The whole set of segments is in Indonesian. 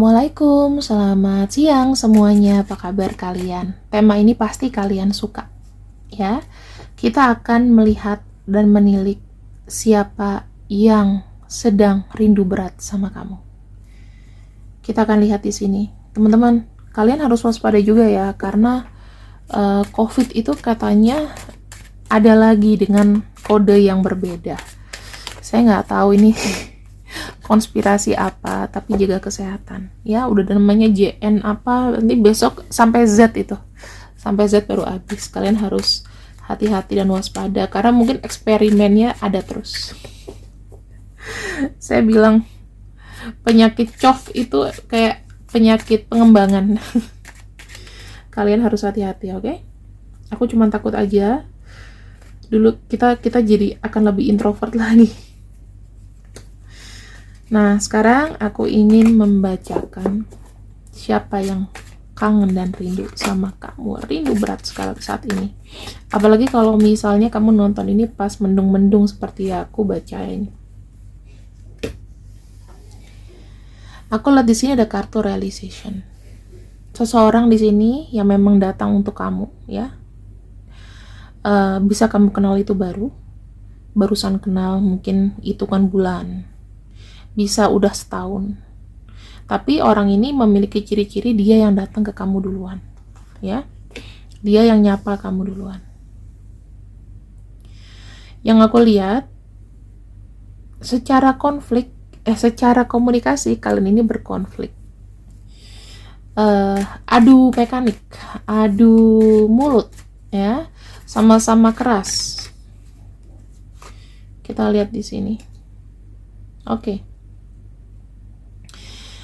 Assalamualaikum, selamat siang semuanya. Apa kabar kalian? Tema ini pasti kalian suka, ya. Kita akan melihat dan menilik siapa yang sedang rindu berat sama kamu. Kita akan lihat di sini, teman-teman. Kalian harus waspada juga ya, karena COVID itu katanya ada lagi dengan kode yang berbeda. Saya nggak tahu ini konspirasi apa, tapi jaga kesehatan ya. Udah namanya JN apa, nanti besok sampai Z, itu sampai Z baru habis. Kalian harus hati-hati dan waspada karena mungkin eksperimennya ada terus. Saya bilang penyakit COV itu kayak penyakit pengembangan. Kalian harus hati-hati, oke? Aku cuma takut aja dulu kita jadi akan lebih introvert lagi. Nah, sekarang aku ingin membacakan siapa yang kangen dan rindu sama kamu. Rindu berat sekali saat ini. Apalagi kalau misalnya kamu nonton ini pas mendung-mendung seperti aku bacain. Aku lihat di sini ada kartu realization. Seseorang di sini yang memang datang untuk kamu, ya. Bisa kamu kenal itu barusan kenal, mungkin hitungan bulan. Bisa udah setahun, tapi orang ini memiliki ciri-ciri dia yang datang ke kamu duluan, ya. Dia yang nyapa kamu duluan. Yang aku lihat secara secara komunikasi kalian ini berkonflik, adu mekanik, adu mulut, ya, sama-sama keras. Kita lihat di sini. Oke.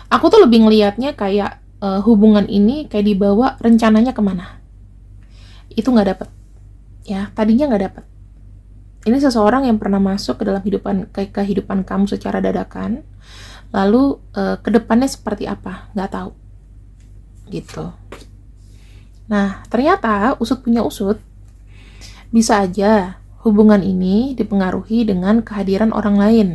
Aku tuh lebih ngelihatnya kayak hubungan ini kayak dibawa rencananya kemana. Itu nggak dapet. Ya, tadinya nggak dapet. Ini seseorang yang pernah masuk ke dalam kehidupan kamu secara dadakan. Lalu kedepannya seperti apa? Nggak tahu. Gitu. Nah, ternyata usut punya usut. Bisa aja hubungan ini dipengaruhi dengan kehadiran orang lain.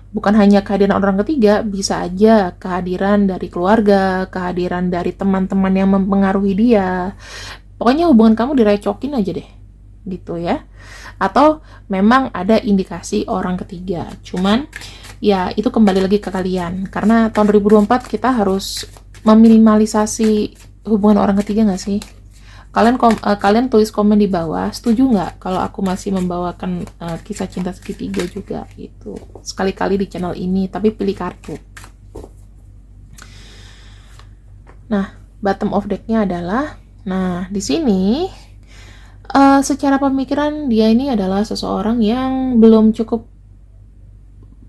Bukan hanya kehadiran orang ketiga, bisa aja kehadiran dari keluarga, kehadiran dari teman-teman yang mempengaruhi dia. Pokoknya hubungan kamu direcokin aja deh, gitu ya. Atau memang ada indikasi orang ketiga. Cuman, ya itu kembali lagi ke kalian. Karena tahun 2024 kita harus meminimalisasi hubungan orang ketiga nggak sih? Kalian tulis komen di bawah, setuju nggak kalau aku masih membawakan kisah cinta segitiga juga gitu, sekali-kali di channel ini, tapi pilih kartu. Nah, bottom of deck-nya adalah, nah di sini secara pemikiran dia ini adalah seseorang yang belum cukup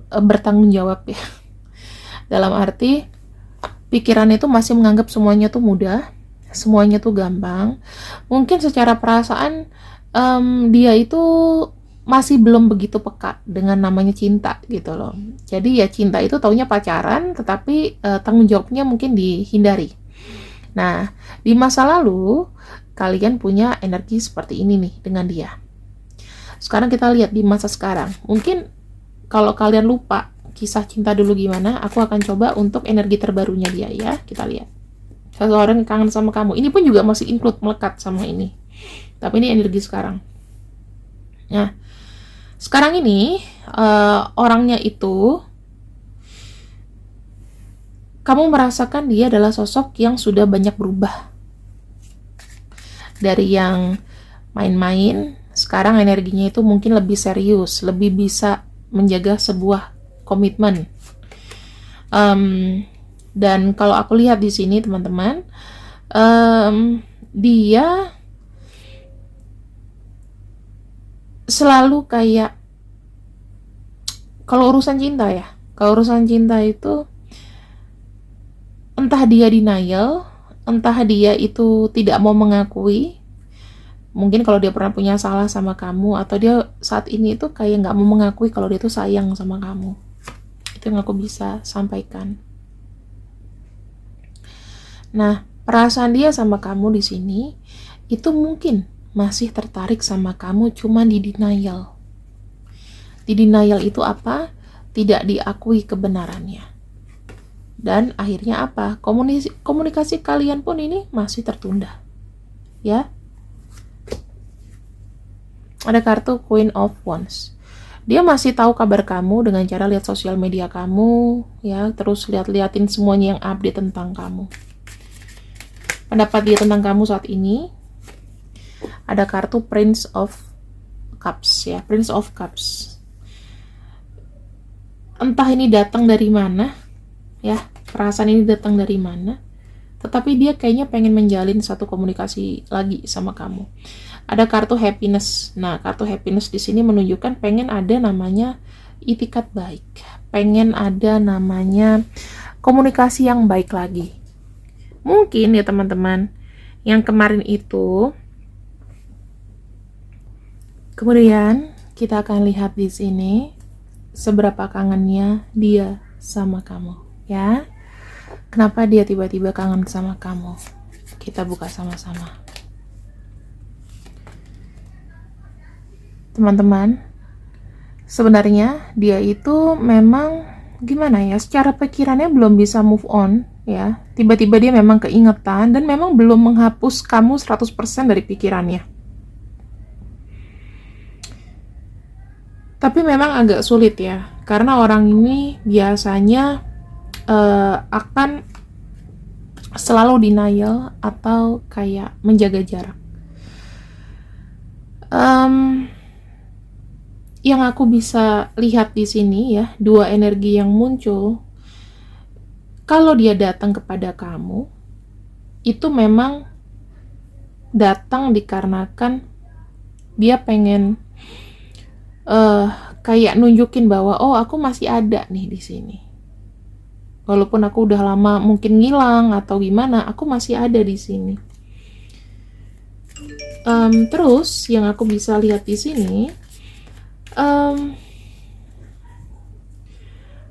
bertanggung jawab ya. Dalam arti pikirannya itu masih menganggap semuanya tuh mudah, semuanya tuh gampang. Mungkin secara perasaan dia itu masih belum begitu peka dengan namanya cinta gitu loh. Jadi ya cinta itu taunya pacaran, tetapi tanggung jawabnya mungkin dihindari. Nah, di masa lalu kalian punya energi seperti ini nih dengan dia. Sekarang kita lihat di masa sekarang. Mungkin kalau kalian lupa kisah cinta dulu gimana, aku akan coba untuk energi terbarunya dia ya. Kita lihat. Seseorang yang kangen sama kamu. Ini pun juga masih include, melekat sama ini. Tapi ini energi sekarang. Nah, sekarang ini orangnya itu kamu merasakan dia adalah sosok yang sudah banyak berubah. Dari yang main-main, sekarang energinya itu mungkin lebih serius, lebih bisa menjaga sebuah komitmen. Dan kalau aku lihat di sini teman-teman, dia selalu kayak, kalau urusan cinta itu entah dia denial, entah dia itu tidak mau mengakui. Mungkin kalau dia pernah punya salah sama kamu, atau dia saat ini itu kayak nggak mau mengakui kalau dia tuh sayang sama kamu. Itu yang aku bisa sampaikan. Nah, perasaan dia sama kamu di sini itu mungkin masih tertarik sama kamu, cuma di denial. Di denial itu apa? Tidak diakui kebenarannya. Dan akhirnya apa? Komunikasi kalian pun ini masih tertunda. Ya. Ada kartu Queen of Wands. Dia masih tahu kabar kamu dengan cara lihat sosial media kamu, ya, terus liatin semuanya yang update tentang kamu. Pendapat dia tentang kamu saat ini. Ada kartu Prince of Cups, ya, Prince of Cups. Entah ini datang dari mana, ya, perasaan ini datang dari mana, tetapi dia kayaknya pengen menjalin satu komunikasi lagi sama kamu. Ada kartu happiness. Nah, kartu happiness di sini menunjukkan pengen ada namanya itikat baik, pengen ada namanya komunikasi yang baik lagi. Mungkin ya teman-teman, yang kemarin itu, kemudian kita akan lihat di sini seberapa kangennya dia sama kamu, ya. Kenapa dia tiba-tiba kangen sama kamu? Kita buka sama-sama. Teman-teman, sebenarnya dia itu memang gimana ya, secara pikirannya belum bisa move on, ya. Tiba-tiba dia memang keingetan dan memang belum menghapus kamu 100% dari pikirannya. Tapi memang agak sulit ya, karena orang ini biasanya akan selalu denial atau kayak menjaga jarak. Yang aku bisa lihat di sini ya, dua energi yang muncul. Kalau dia datang kepada kamu, itu memang datang dikarenakan dia pengen kayak nunjukin bahwa oh aku masih ada nih di sini. Walaupun aku udah lama mungkin ngilang atau gimana, aku masih ada di sini. Terus yang aku bisa lihat di sini,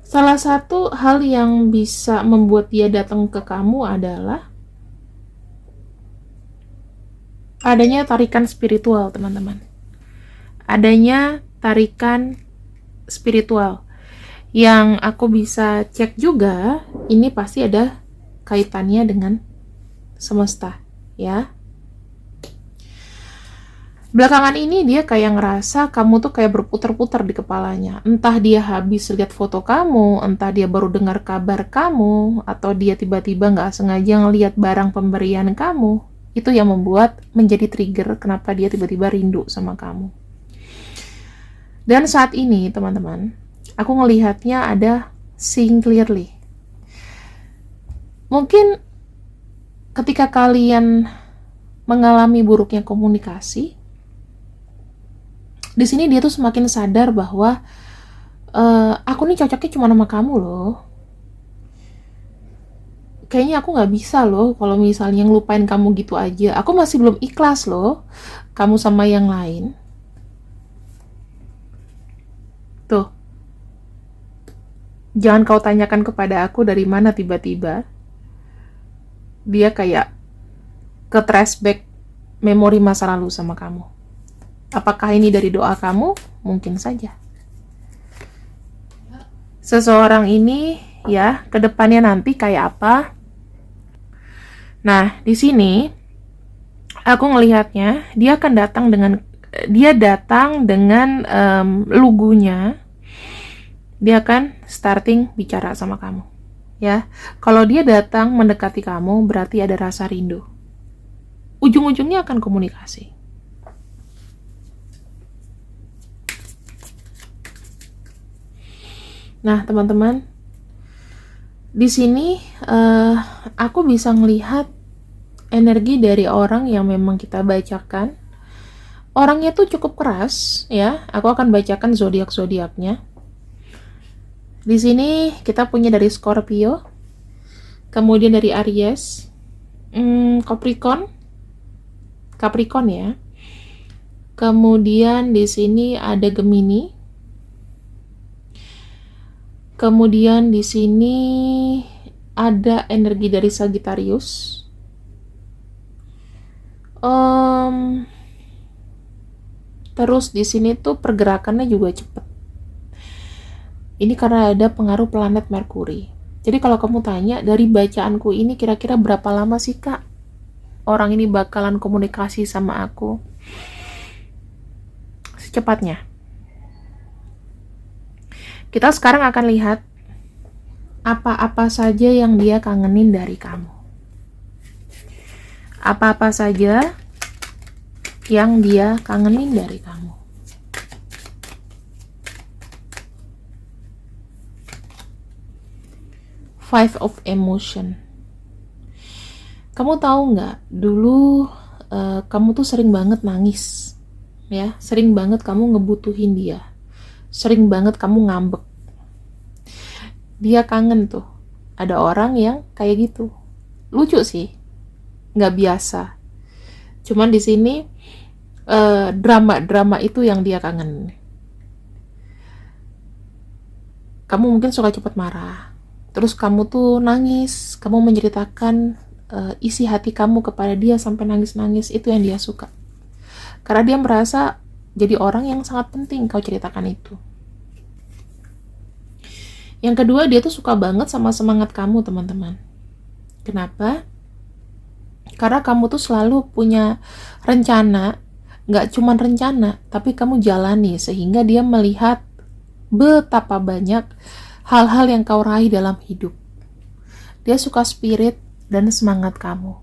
salah satu hal yang bisa membuat dia datang ke kamu adalah adanya tarikan spiritual, teman-teman. Adanya tarikan spiritual. Yang aku bisa cek juga, ini pasti ada kaitannya dengan semesta, ya. Belakangan ini dia kayak ngerasa kamu tuh kayak berputar-putar di kepalanya. Entah dia habis lihat foto kamu, entah dia baru dengar kabar kamu, atau dia tiba-tiba nggak sengaja ngelihat barang pemberian kamu. Itu yang membuat menjadi trigger kenapa dia tiba-tiba rindu sama kamu. Dan saat ini, teman-teman, aku ngelihatnya ada seeing clearly. Mungkin ketika kalian mengalami buruknya komunikasi, di sini dia tuh semakin sadar bahwa aku nih cocoknya cuma sama kamu loh. Kayaknya aku nggak bisa loh kalau misalnya ngelupain kamu gitu aja. Aku masih belum ikhlas loh kamu sama yang lain. Tuh, jangan kau tanyakan kepada aku dari mana tiba-tiba dia kayak ke flashback memori masa lalu sama kamu. Apakah ini dari doa kamu? Mungkin saja. Seseorang ini ya, kedepannya nanti kayak apa? Nah, di sini aku ngelihatnya dia akan datang dengan lugunya. Dia akan starting bicara sama kamu. Ya, kalau dia datang mendekati kamu, berarti ada rasa rindu. Ujung-ujungnya akan komunikasi. Nah, teman-teman, di sini aku bisa melihat energi dari orang yang memang kita bacakan. Orangnya tuh cukup keras, ya. Aku akan bacakan zodiak-zodiaknya. Di sini kita punya dari Scorpio, kemudian dari Aries, Capricorn ya. Kemudian di sini ada Gemini. Kemudian di sini ada energi dari Sagittarius. Terus di sini tuh pergerakannya juga cepat. Ini karena ada pengaruh planet Merkuri. Jadi kalau kamu tanya, dari bacaanku ini kira-kira berapa lama sih Kak orang ini bakalan komunikasi sama aku? Secepatnya. Kita sekarang akan lihat apa-apa saja yang dia kangenin dari kamu. Apa-apa saja yang dia kangenin dari kamu. Five of Emotion. Kamu tahu nggak, dulu kamu tuh sering banget nangis, ya, sering banget kamu ngebutuhin dia, sering banget kamu ngambek. Dia kangen tuh, ada orang yang kayak gitu. Lucu sih, nggak biasa. Cuman di sini drama-drama itu yang dia kangen. Kamu mungkin suka cepat marah, terus kamu tuh nangis, kamu menceritakan isi hati kamu kepada dia sampai nangis-nangis. Itu yang dia suka, karena dia merasa jadi orang yang sangat penting kau ceritakan itu. Yang kedua, dia tuh suka banget sama semangat kamu, teman-teman. Kenapa? Karena kamu tuh selalu punya rencana, gak cuma rencana, tapi kamu jalani, sehingga dia melihat betapa banyak hal-hal yang kau raih dalam hidup. Dia suka spirit dan semangat kamu.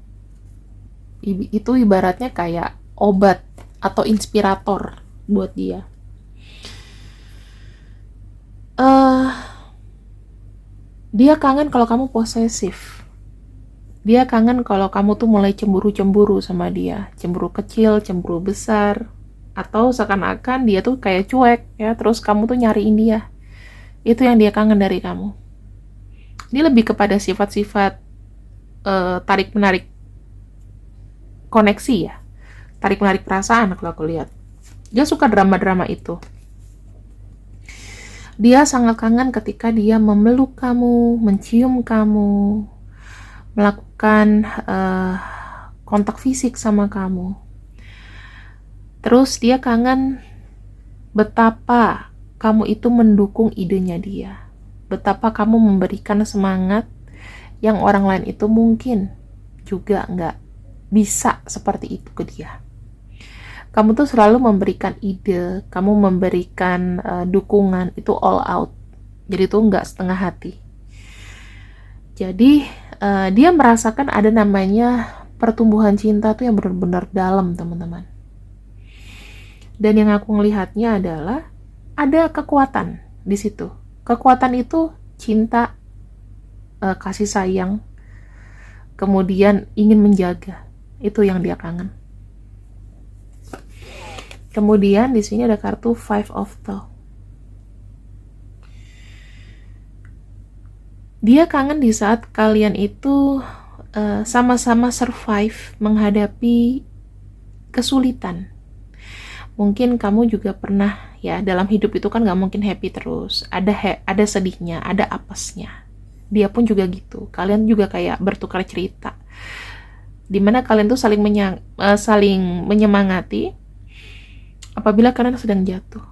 Itu ibaratnya kayak obat atau inspirator buat dia. Dia kangen kalau kamu posesif. Dia kangen kalau kamu tuh mulai cemburu-cemburu sama dia. Cemburu kecil, cemburu besar. Atau seakan-akan dia tuh kayak cuek, ya. Terus kamu tuh nyariin dia. Itu yang dia kangen dari kamu. Dia lebih kepada sifat-sifat tarik-menarik koneksi, ya. Tarik-menarik perasaan kalau aku lihat. Dia suka drama-drama itu. Dia sangat kangen ketika dia memeluk kamu, mencium kamu, melakukan kontak fisik sama kamu. Terus dia kangen betapa kamu itu mendukung idenya dia. Betapa kamu memberikan semangat yang orang lain itu mungkin juga nggak bisa seperti itu ke dia. Kamu tuh selalu memberikan ide, kamu memberikan dukungan, itu all out. Jadi tuh nggak setengah hati. Jadi dia merasakan ada namanya pertumbuhan cinta tuh yang benar-benar dalam, teman-teman. Dan yang aku ngelihatnya adalah ada kekuatan di situ. Kekuatan itu cinta, kasih sayang, kemudian ingin menjaga. Itu yang dia kangen. Kemudian di sini ada kartu Five of Thoughts. Dia kangen di saat kalian itu sama-sama survive menghadapi kesulitan. Mungkin kamu juga pernah, ya, dalam hidup itu kan gak mungkin happy terus. Ada sedihnya, ada apesnya. Dia pun juga gitu. Kalian juga kayak bertukar cerita, dimana kalian tuh saling menyemangati apabila kalian sedang jatuh.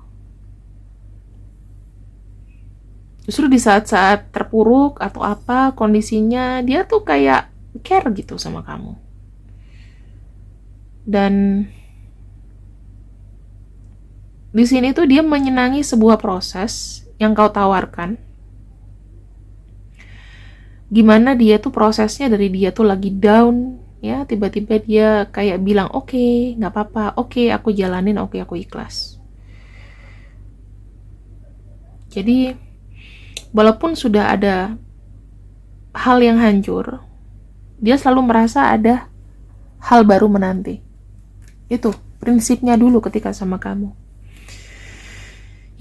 Justru di saat-saat terpuruk atau apa kondisinya, dia tuh kayak care gitu sama kamu. Dan di sini tuh dia menyenangi sebuah proses yang kau tawarkan. Gimana dia tuh prosesnya, dari dia tuh lagi down, ya, tiba-tiba dia kayak bilang, oke, nggak apa-apa, oke, aku jalanin, oke, aku ikhlas. Jadi walaupun sudah ada hal yang hancur, dia selalu merasa ada hal baru menanti. Itu prinsipnya dulu ketika sama kamu.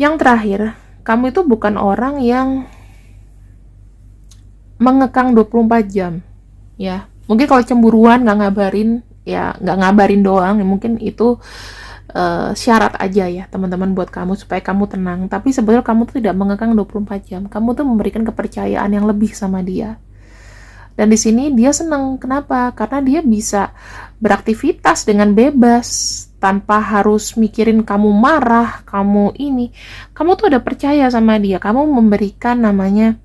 Yang terakhir, kamu itu bukan orang yang mengekang 24 jam, ya. Mungkin kalau cemburuan nggak ngabarin, ya nggak ngabarin doang, ya mungkin itu syarat aja ya teman-teman buat kamu supaya kamu tenang. Tapi sebenarnya kamu tuh tidak mengekang 24 jam. Kamu tuh memberikan kepercayaan yang lebih sama dia. Dan di sini dia senang. Kenapa? Karena dia bisa beraktivitas dengan bebas tanpa harus mikirin kamu marah, kamu ini. Kamu tuh udah percaya sama dia. Kamu memberikan namanya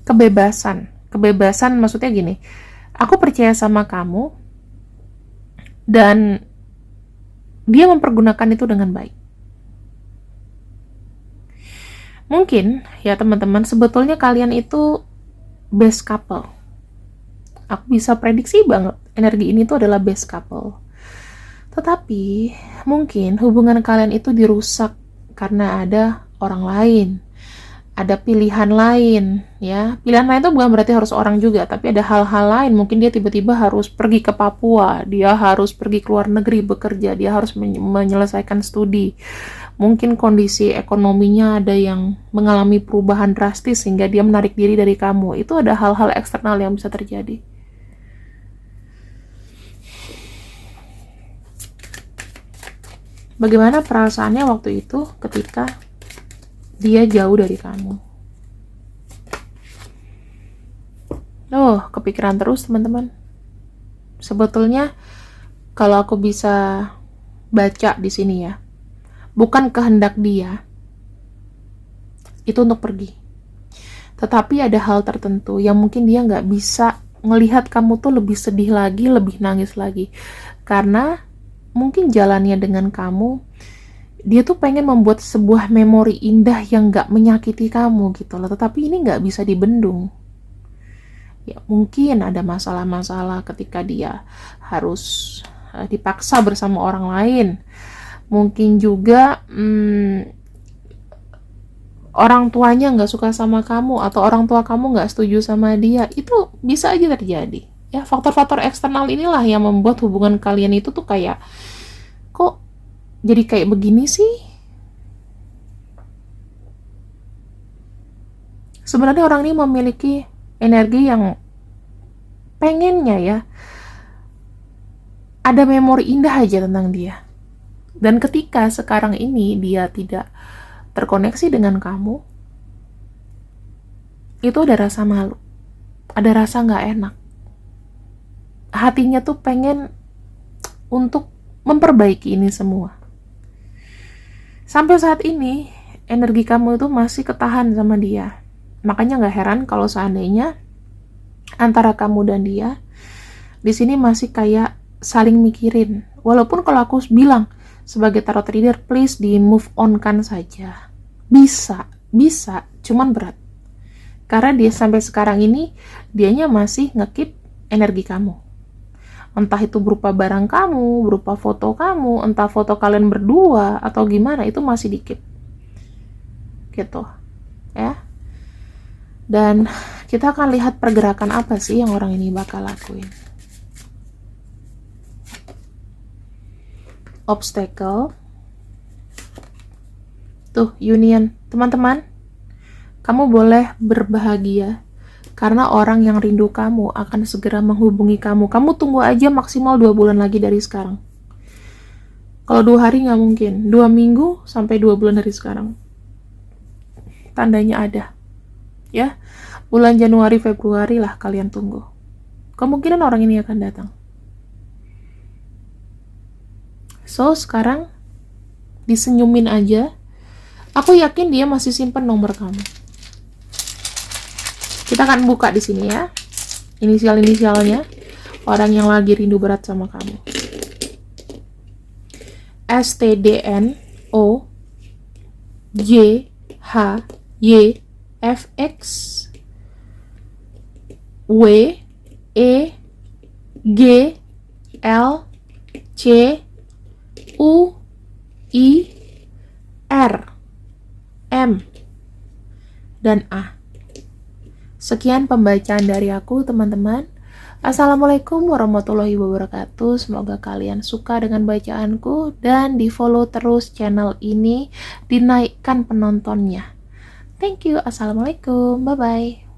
Kebebasan maksudnya gini, aku percaya sama kamu dan dia mempergunakan itu dengan baik. Mungkin ya teman-teman, sebetulnya kalian itu best couple. Aku bisa prediksi banget energi ini tuh adalah best couple. Tetapi mungkin hubungan kalian itu dirusak karena ada orang lain, ada pilihan lain, ya. Pilihan lain itu bukan berarti harus orang juga, tapi ada hal-hal lain. Mungkin dia tiba-tiba harus pergi ke Papua, dia harus pergi ke luar negeri bekerja, dia harus menyelesaikan studi. Mungkin kondisi ekonominya ada yang mengalami perubahan drastis sehingga dia menarik diri dari kamu. Itu ada hal-hal eksternal yang bisa terjadi. Bagaimana perasaannya waktu itu ketika dia jauh dari kamu? Oh, kepikiran terus teman-teman. Sebetulnya kalau aku bisa baca di sini ya, bukan kehendak dia itu untuk pergi, tetapi ada hal tertentu yang mungkin dia nggak bisa ngelihat kamu tuh lebih sedih lagi, lebih nangis lagi, karena mungkin jalannya dengan kamu, dia tuh pengen membuat sebuah memori indah yang gak menyakiti kamu gitu loh, tetapi ini gak bisa dibendung. Ya mungkin ada masalah-masalah ketika dia harus dipaksa bersama orang lain. Mungkin juga orang tuanya gak suka sama kamu, atau orang tua kamu gak setuju sama dia. Itu bisa aja terjadi. Ya, faktor-faktor eksternal inilah yang membuat hubungan kalian itu tuh kayak, kok jadi kayak begini sih? Sebenarnya orang ini memiliki energi yang pengennya ya, ada memori indah aja tentang dia. Dan ketika sekarang ini dia tidak terkoneksi dengan kamu, itu ada rasa malu, ada rasa gak enak. Hatinya tuh pengen untuk memperbaiki ini semua. Sampai saat ini energi kamu itu masih ketahan sama dia. Makanya gak heran kalau seandainya antara kamu dan dia di sini masih kayak saling mikirin. Walaupun kalau aku bilang sebagai tarot reader, please di move on kan saja. Bisa, cuman berat. Karena dia sampai sekarang ini dianya masih ngekip energi kamu. Entah itu berupa barang kamu, berupa foto kamu, entah foto kalian berdua, atau gimana, itu masih dikit. Gitu. Ya. Dan kita akan lihat pergerakan apa sih yang orang ini bakal lakuin. Obstacle. Tuh, union. Teman-teman, kamu boleh berbahagia. Karena orang yang rindu kamu akan segera menghubungi kamu. Kamu tunggu aja maksimal 2 bulan lagi dari sekarang. Kalau 2 hari nggak mungkin. 2 minggu sampai 2 bulan dari sekarang. Tandanya ada. Ya, bulan Januari, Februari lah kalian tunggu. Kemungkinan orang ini akan datang. So, sekarang disenyumin aja. Aku yakin dia masih simpen nomor kamu. Kita akan buka di sini ya. Inisial-inisialnya orang yang lagi rindu berat sama kamu. STDNO JHYFX WEGLCUIR M dan A. Sekian pembacaan dari aku, teman-teman. Assalamualaikum warahmatullahi wabarakatuh. Semoga kalian suka dengan bacaanku dan di-follow terus channel ini, dinaikkan penontonnya. Thank you. Assalamualaikum. Bye-bye.